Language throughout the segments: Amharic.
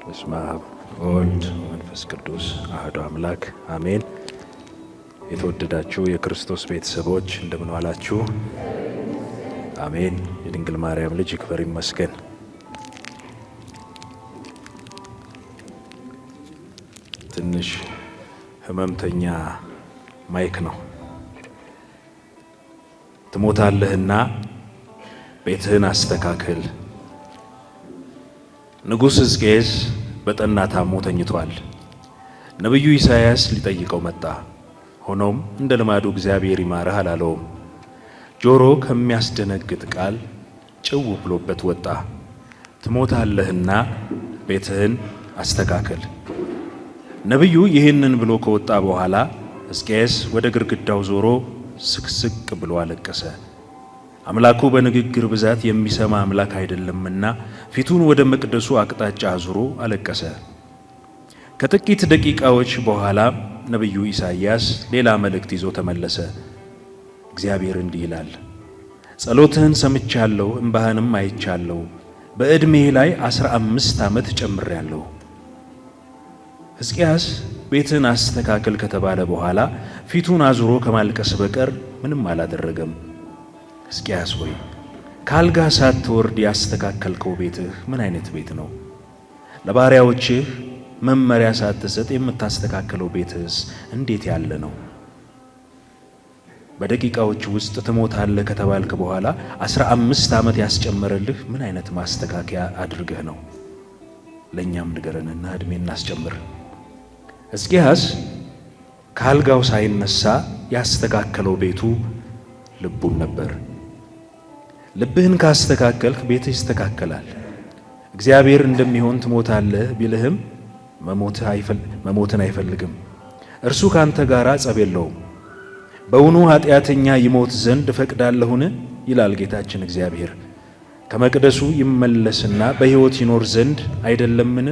በስመ አብ ወወልድ ወመንፈስ ቅዱስ አሐዱ አምላክ አሜን። የተወደዳችሁ የክርስቶስ ቤተሰቦች እንደምን ዋላችሁ? አሜን። የድንግል ማርያም ልጅ ይክበር ይመስገን። ትንሽ ህመምተኛ ማይክ ነው። ትሞታለህና ቤትህን አስተካክል። ንጉሥ ሕዝቅኤል በጠና ታሞ ተኝቷል። ነቢዩ ኢሳይያስ ሊጠይቀው መጣ። ሆኖም እንደ ልማዱ እግዚአብሔር ይማረህ አላለውም። ጆሮ ከሚያስደነግጥ ቃል ጭው ብሎበት ወጣ። ትሞታለህና ቤትህን አስተካክል። ነቢዩ ይህንን ብሎ ከወጣ በኋላ ሕዝቅኤል ወደ ግድግዳው ዞሮ ስቅስቅ ብሎ አለቀሰ። አምላኩ በንግግር ብዛት የሚሰማ አምላክ አይደለምና ፊቱን ወደ መቅደሱ አቅጣጫ አዙሮ አለቀሰ። ከጥቂት ደቂቃዎች በኋላ ነቢዩ ኢሳይያስ ሌላ መልእክት ይዞ ተመለሰ። እግዚአብሔር እንዲህ ይላል፣ ጸሎትህን ሰምቻለሁ፣ እንባህንም አይቻለሁ። በዕድሜህ ላይ 15 ዓመት ጨምሬያለሁ። ሕዝቅያስ ቤትን አስተካከል ከተባለ በኋላ ፊቱን አዙሮ ከማልቀስ በቀር ምንም አላደረገም። ሕዝቅያስ ሆይ ካልጋ ሳትወርድ ያስተካከልከው ቤትህ ምን አይነት ቤት ነው? ለባሪያዎችህ መመሪያ ሳትሰጥ የምታስተካከለው ቤትህስ እንዴት ያለ ነው? በደቂቃዎች ውስጥ ትሞታለህ ከተባልክ በኋላ 15 ዓመት ያስጨመረልህ ምን አይነት ማስተካከያ አድርገህ ነው? ለእኛም ንገረንና ዕድሜ እናስጨምር። ሕዝቅያስ ካልጋው ሳይነሳ ያስተካከለው ቤቱ ልቡን ነበር። ልብህን ካስተካከልክ ቤትህ ይስተካከላል። እግዚአብሔር እንደሚሆን ትሞታለህ ቢልህም መሞትን አይፈልግም። እርሱ ካንተ ጋር ጸብ የለውም። በውኑ ኃጢአተኛ ይሞት ዘንድ እፈቅዳለሁን? ይላል ጌታችን እግዚአብሔር። ከመቅደሱ ይመለስና በሕይወት ይኖር ዘንድ አይደለምን?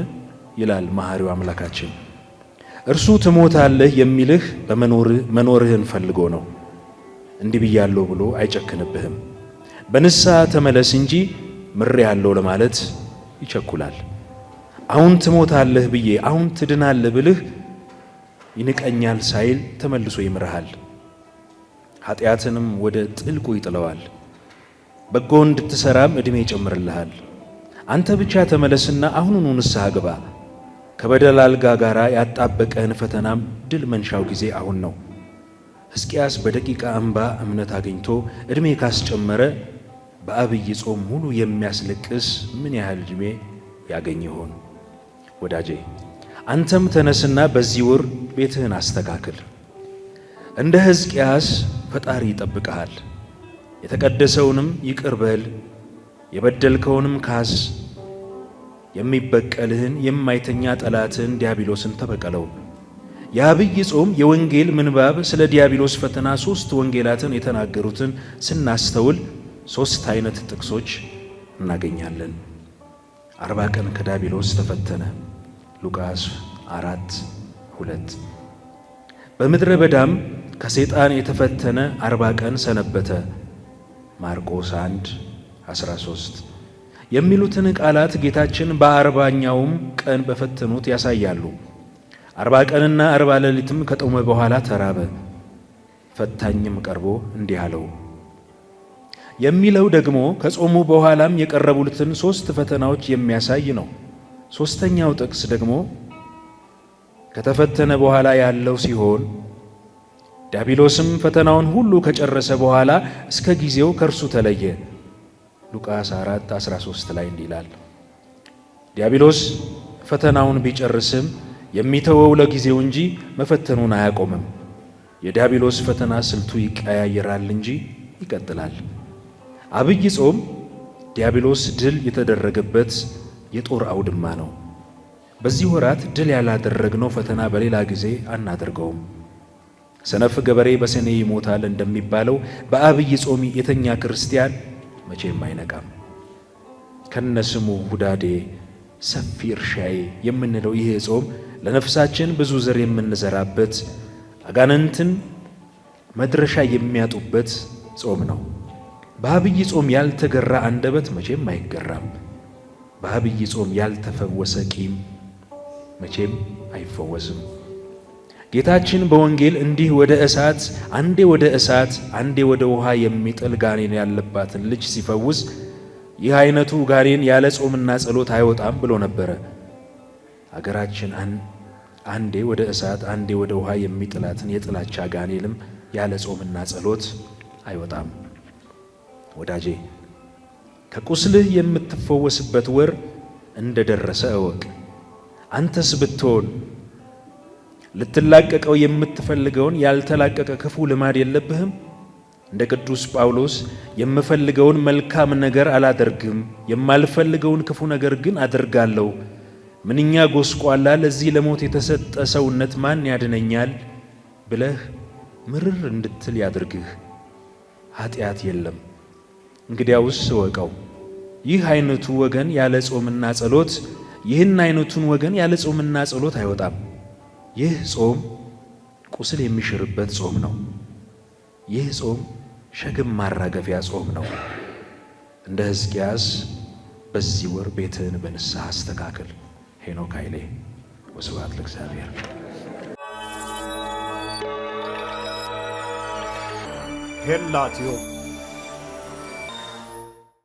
ይላል መሐሪው አምላካችን። እርሱ ትሞታለህ የሚልህ መኖርህን ፈልጎ ነው። እንዲህ ብያለሁ ብሎ አይጨክንብህም። በንስሐ ተመለስ እንጂ ምሬአለሁ ለማለት ይቸኩላል። አሁን ትሞታለህ ብዬ አሁን ትድናለህ ብልህ ይንቀኛል ሳይል ተመልሶ ይምርሃል። ኃጢአትንም ወደ ጥልቁ ይጥለዋል። በጎ እንድትሰራም ዕድሜ ይጨምርልሃል። አንተ ብቻ ተመለስና አሁኑኑ ንስሐ ግባ። ከበደል አልጋ ጋር ያጣበቀህን ፈተናም ድል መንሻው ጊዜ አሁን ነው። ሕዝቅያስ በደቂቃ እንባ እምነት አግኝቶ ዕድሜ ካስጨመረ በአብይ ጾም ሙሉ የሚያስለቅስ ምን ያህል ዕድሜ ያገኝ ይሆን? ወዳጄ አንተም ተነስና በዚህ ወር ቤትህን አስተካክል። እንደ ሕዝቅያስ ፈጣሪ ይጠብቅሃል። የተቀደሰውንም ይቅር በል፣ የበደልከውንም ካስ። የሚበቀልህን የማይተኛ ጠላትን ዲያብሎስን ተበቀለው። የአብይ ጾም የወንጌል ምንባብ ስለ ዲያብሎስ ፈተና 3 ወንጌላትን የተናገሩትን ስናስተውል 3 አይነት ጥቅሶች እናገኛለን። 40 ቀን ከዲያብሎስ ተፈተነ ሉቃስ 4:2። በምድረ በዳም ከሰይጣን የተፈተነ 40 ቀን ሰነበተ ማርቆስ 1:13 የሚሉትን ቃላት ጌታችን በ40ኛውም ቀን በፈተኑት ያሳያሉ። 40 ቀንና 40 ሌሊትም ከጦመ በኋላ ተራበ። ፈታኝም ቀርቦ እንዲህ አለው የሚለው ደግሞ ከጾሙ በኋላም የቀረቡትን 3 ፈተናዎች የሚያሳይ ነው። 3ኛው ጥቅስ ደግሞ ከተፈተነ በኋላ ያለው ሲሆን ዲያብሎስም ፈተናውን ሁሉ ከጨረሰ በኋላ እስከ ጊዜው ከእርሱ ተለየ። ሉቃስ 4:13 ላይ እንዲህ ይላል፣ ዲያብሎስ ፈተናውን ቢጨርስም የሚተወው ለጊዜው እንጂ መፈተኑን አያቆምም። የዲያብሎስ ፈተና ስልቱ ይቀያየራል እንጂ ይቀጥላል። አብይ ጾም ዲያብሎስ ድል የተደረገበት የጦር አውድማ ነው። በዚህ ወራት ድል ያላደረግነው ፈተና በሌላ ጊዜ አናደርገውም። ሰነፍ ገበሬ በሰኔ ይሞታል እንደሚባለው በአብይ ጾም የተኛ ክርስቲያን መቼም አይነቃም። ከነስሙ ሁዳዴ ሰፊ እርሻዬ የምንለው ይሄ ጾም ለነፍሳችን ብዙ ዘር የምንዘራበት አጋንንትን መድረሻ የሚያጡበት ጾም ነው። በአብይ ጾም ያልተገራ አንደበት መቼም አይገራም። በአብይ ጾም ያልተፈወሰ ቂም መቼም አይፈወስም። ጌታችን በወንጌል እንዲህ ወደ እሳት አንዴ ወደ እሳት አንዴ ወደ ውሃ የሚጥል ጋኔን ያለባትን ልጅ ሲፈውስ ይህ አይነቱ ጋኔን ያለ ጾምና ጸሎት አይወጣም ብሎ ነበረ። አገራችን አንዴ ወደ እሳት አንዴ ወደ ውሃ የሚጥላትን የጥላቻ ጋኔንም ያለ ጾምና ጸሎት አይወጣም። ወዳጄ ከቁስልህ የምትፈወስበት ወር እንደደረሰ እወቅ። አንተስ ብትሆን ልትላቀቀው የምትፈልገውን ያልተላቀቀ ክፉ ልማድ የለብህም? እንደ ቅዱስ ጳውሎስ የምፈልገውን መልካም ነገር አላደርግም፣ የማልፈልገውን ክፉ ነገር ግን አደርጋለሁ። ምንኛ ጎስቋላ፣ ለዚህ ለሞት የተሰጠ ሰውነት ማን ያድነኛል ብለህ ምርር እንድትል ያድርግህ። ኃጢአት የለም። እንግዲያውስ እወቀው፣ ይህ አይነቱ ወገን ያለ ጾምና ጸሎት ይህን አይነቱን ወገን ያለ ጾምና ጸሎት አይወጣም። ይህ ጾም ቁስል የሚሽርበት ጾም ነው። ይህ ጾም ሸክም ማራገፊያ ጾም ነው። እንደ ሕዝቅያስ በዚህ ወር ቤትህን በንስሐ አስተካክል። ሄኖክ ኃይሌ። ወስብሐት ለእግዚአብሔር። ሄላትዮ